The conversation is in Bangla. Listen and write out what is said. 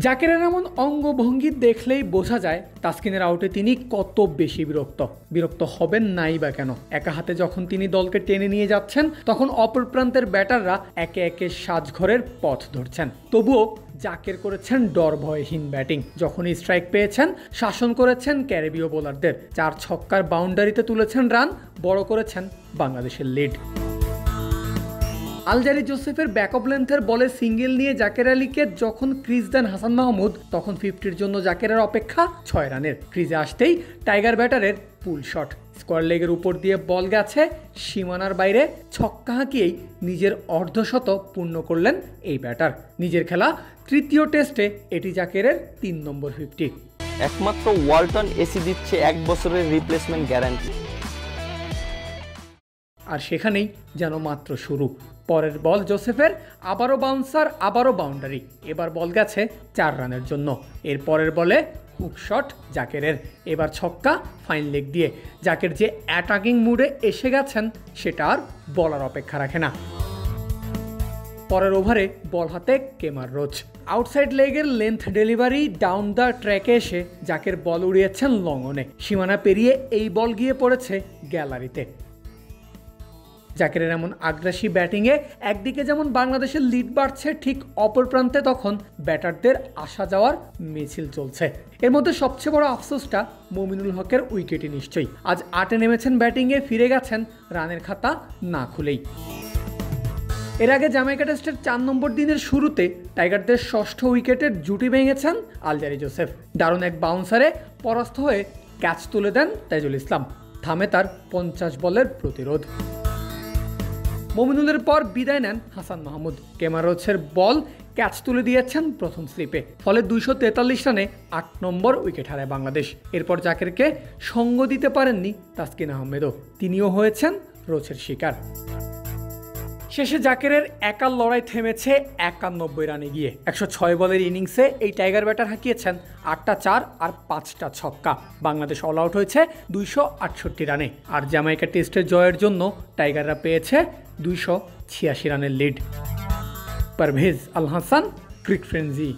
জাকেরের এমন অঙ্গভঙ্গি দেখলেই বোঝা যায় তাসকিনের আউটে তিনি কত বেশি বিরক্ত হবেন নাই বা কেন। একা হাতে যখন তিনি দলকে টেনে নিয়ে যাচ্ছেন তখন অপর প্রান্তের ব্যাটাররা একে একে সাজঘরের পথ ধরছেন। তবুও জাকের করেছেন ডরভয়হীন ব্যাটিং। যখনই স্ট্রাইক পেয়েছেন শাসন করেছেন ক্যারিবীয় বোলারদের, 4 ছক্কার বাউন্ডারিতে তুলেছেন রান, বড় করেছেন বাংলাদেশের লিড। আলজারি জোসেফের ব্যাকঅফ লেন্থের বলে সিঙ্গেল নিয়ে জাকের আলীকে যখন ক্রিজ দেন হাসান মাহমুদ, তখন 50-র জন্য জাকেরের অপেক্ষা 6 রানের। ক্রিজে আসতেই টাইগার ব্যাটারের পুল শট, স্কোয়ার লেগের উপর দিয়ে বল গেছে সীমানার বাইরে, ছক্কা হাঁকিয়েই নিজের অর্ধশত পূর্ণ করলেন এই ব্যাটার। নিজের খেলা তৃতীয় টেস্টে এটি জাকেরের 3 নম্বর 50। একমাত্র ওয়ালটন এসি দিচ্ছে 1 বছরের রিপ্লেসমেন্ট গ্যারান্টি। আর সেখানেই যেন মাত্র শুরু। পরের বল জোসেফের, আবারও বাউন্সার, আবারও বাউন্ডারি। এবার বল গেছে 4 রানের জন্য। এর পরের বলে হুক শট জাকেরের, এবার ছক্কা ফাইন লেগ দিয়ে। জাকের যে অ্যাটাকিং মুডে এসে গেছেন সেটা আর বলার অপেক্ষা রাখে না। পরের ওভারে বল হাতে কেমার রোচ, আউটসাইড লেগের লেন্থ ডেলিভারি ডাউন দ্য ট্র্যাকে এসে জাকের বল উড়িয়েছেন লং অনে। সীমানা পেরিয়ে এই বল গিয়ে পড়েছে গ্যালারিতে। জাকেরের এমন আগ্রাসী ব্যাটিংয়ে একদিকে যেমন বাংলাদেশের লিড বাড়ছে, ঠিক অপর প্রান্তে তখন ব্যাটারদের আসা যাওয়ার মিছিল চলছে। এর মধ্যে সবচেয়ে বড় আফসোসটা মমিনুল হকের উইকেটে নিশ্চয়ই। আজ 8-এ নেমেছেন ব্যাটিংয়ে, ফিরে গেছেন রানের খাতা না খুলেই। এর আগে জামাইকা টেস্টের 4 নম্বর দিনের শুরুতে টাইগারদের 6ষ্ঠ উইকেটের জুটি ভেঙেছেন আলজারি জোসেফ। দারুণ এক বাউন্সারে পরাস্ত হয়ে ক্যাচ তুলে দেন তাইজুল ইসলাম, থামে তার 50 বলের প্রতিরোধ। মমিনুলের পর বিদায় নেন হাসান মাহমুদ। কেমার রোচের বল ক্যাচ তুলে দিয়েছেন প্রথম স্লিপে, ফলে 243 রানে 8 নম্বর উইকেট হারায় বাংলাদেশ। এরপর জাকেরকে সঙ্গ দিতে পারেননি তাসকিন আহমেদও, তিনিও হয়েছেন রোচের শিকার। শেষে জাকেরের একার লড়াই থেমেছে 91 রানে গিয়ে। 106 বলের ইনিংসে এই টাইগার ব্যাটার হাঁকিয়েছেন 8টা 4 আর 5টা ছক্কা। বাংলাদেশ অল আউট হয়েছে 268 রানে। আর জামাইকা টেস্টের জয়ের জন্য টাইগাররা পেয়েছে 286 রানের লিড। পারভেজ আল হাসান, ক্রিক ফ্রেন্জি।